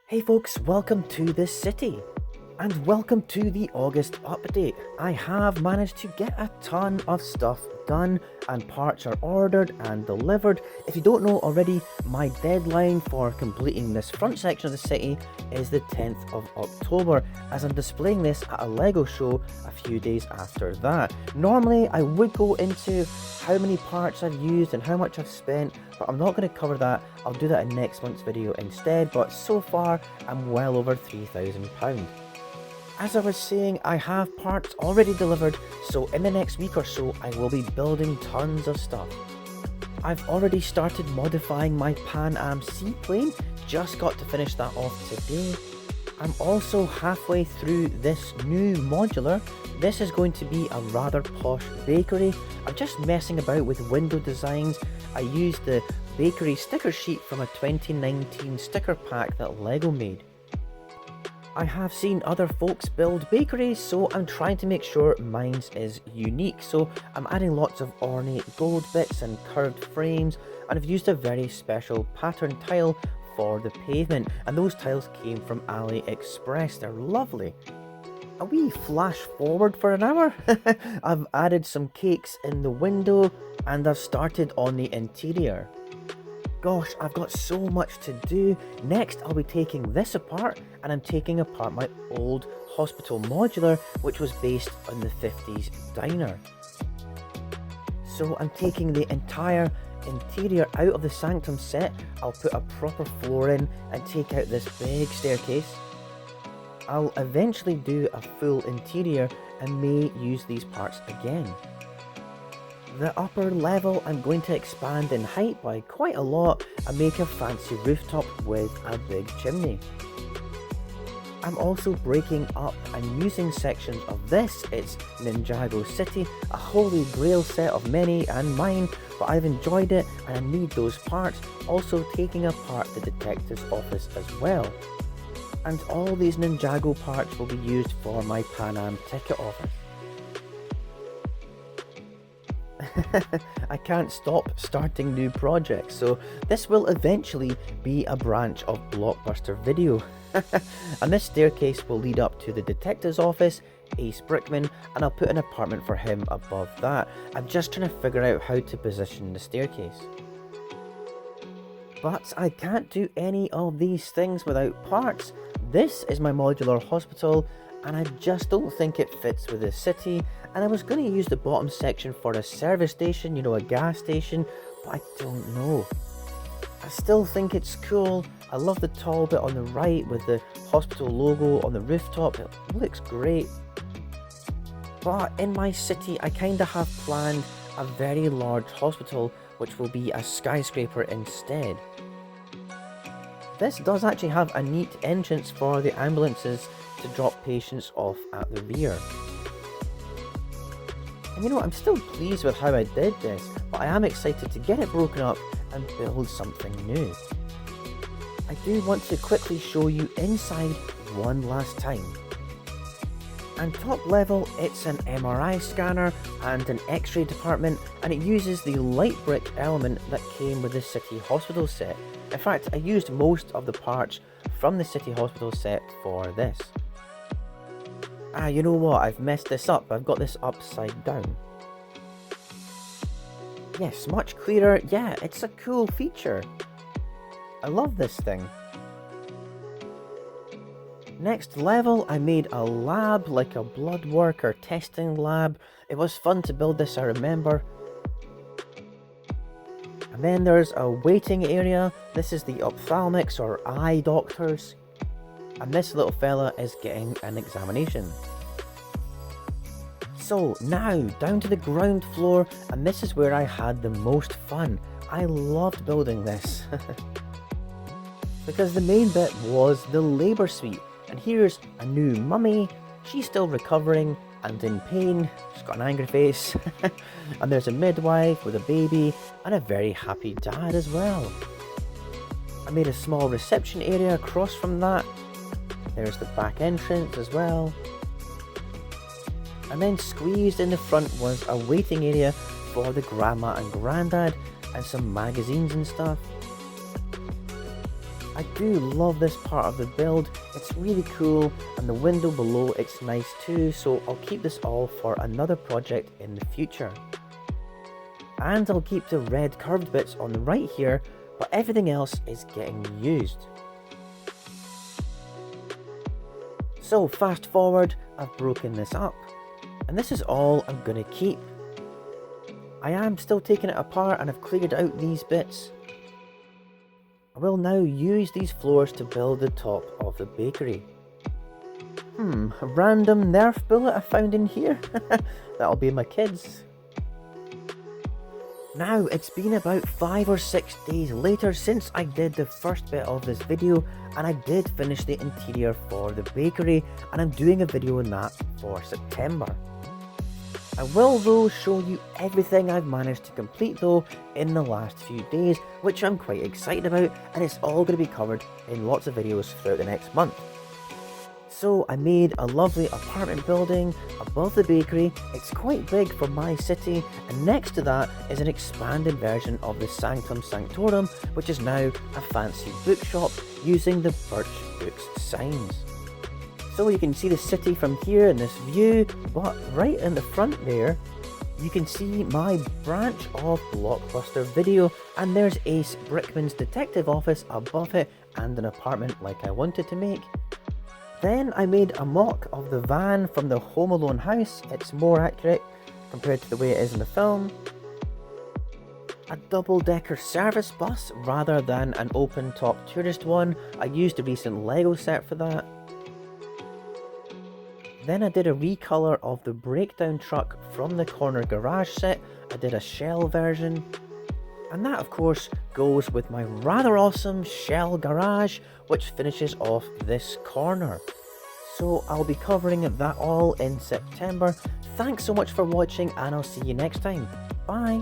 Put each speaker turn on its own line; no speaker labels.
Hey folks, welcome to the city and welcome to the August update. I have managed to get a ton of stuff done and parts are ordered and delivered. If you don't know already, my deadline for completing this front section of the city is the 10th of October, as I'm displaying this at a LEGO show a few days after that. Normally I would go into how many parts I've used and how much I've spent, but I'm not going to cover that. I'll do that in next month's video instead, but so far I'm well over £3,000. As I was saying, I have parts already delivered, so in the next week or so I will be building tons of stuff. I've already started modifying my Pan Am seaplane, just got to finish that off today. I'm also halfway through this new modular. This is going to be a rather posh bakery. I'm just messing about with window designs. I used the bakery sticker sheet from a 2019 sticker pack that LEGO made. I have seen other folks build bakeries, so I'm trying to make sure mine's is unique. So I'm adding lots of ornate gold bits and curved frames, and I've used a very special pattern tile for the pavement, and those tiles came from AliExpress. They're lovely. A wee flash forward for an hour. I've added some cakes in the window and I've started on the interior. Gosh, I've got so much to do. Next, I'll be taking this apart, and I'm taking apart my old hospital modular, which was based on the 50s diner. So I'm taking the entire interior out of the sanctum set. I'll put a proper floor in and take out this big staircase. I'll eventually do a full interior and may use these parts again. The upper level I'm going to expand in height by quite a lot and make a fancy rooftop with a big chimney. I'm also breaking up and using sections of this. It's Ninjago City, a holy grail set of many and mine, but I've enjoyed it and I need those parts, also taking apart the detective's office as well. And all these Ninjago parts will be used for my Pan Am ticket office. I can't stop starting new projects, so this will eventually be a branch of Blockbuster Video. And this staircase will lead up to the detective's office, Ace Brickman, and I'll put an apartment for him above that. I'm just trying to figure out how to position the staircase. But I can't do any of these things without parts. This is my modular hospital, and I just don't think it fits with the city, and I was going to use the bottom section for a service station, you know, a gas station, but I don't know. I still think it's cool. I love the tall bit on the right with the hospital logo on the rooftop. It looks great. But in my city, I kind of have planned a very large hospital, which will be a skyscraper instead. This does actually have a neat entrance for the ambulances to drop patients off at the rear. And you know, I'm still pleased with how I did this, but I am excited to get it broken up and build something new. I do want to quickly show you inside one last time. And top level, it's an MRI scanner and an X-ray department, and it uses the light brick element that came with the City Hospital set. In fact, I used most of the parts from the City Hospital set for this. You know what? I've messed this up. I've got this upside down. Yes, much clearer. Yeah, it's a cool feature. I love this thing. Next level, I made a lab, like a blood work or testing lab. It was fun to build this, I remember. And then there's a waiting area. This is the ophthalmics or eye doctors. And this little fella is getting an examination. So now down to the ground floor, and this is where I had the most fun. I loved building this. Because the main bit was the labour suite. And here's a new mummy. She's still recovering and in pain. She's got an angry face. And there's a midwife with a baby and a very happy dad as well. I made a small reception area across from that. There's the back entrance as well. And then squeezed in the front was a waiting area for the grandma and granddad and some magazines and stuff. I do love this part of the build, it's really cool, and the window below it's nice too, so I'll keep this all for another project in the future. And I'll keep the red curved bits on the right here, but everything else is getting used. So fast forward, I've broken this up, and this is all I'm gonna keep. I am still taking it apart and I've cleared out these bits. I will now use these floors to build the top of the bakery. A random Nerf bullet I found in here. That'll be my kids. Now, it's been about 5 or 6 days later since I did the first bit of this video, and I did finish the interior for the bakery, and I'm doing a video on that for September. I will though show you everything I've managed to complete though in the last few days, which I'm quite excited about, and it's all going to be covered in lots of videos throughout the next month. So I made a lovely apartment building above the bakery. It's quite big for my city, and next to that is an expanded version of the Sanctum Sanctorum, which is now a fancy bookshop using the Birch Books signs. So you can see the city from here in this view, but right in the front there, you can see my branch of Blockbuster Video, and there's Ace Brickman's detective office above it and an apartment like I wanted to make. Then I made a mock of the van from the Home Alone house. It's more accurate compared to the way it is in the film. A double-decker service bus rather than an open-top tourist one. I used a recent Lego set for that. Then I did a recolor of the breakdown truck from the corner garage set. I did a shell version. And that of course goes with my rather awesome shell garage, which finishes off this corner. So I'll be covering that all in September. Thanks so much for watching, and I'll see you next time. Bye!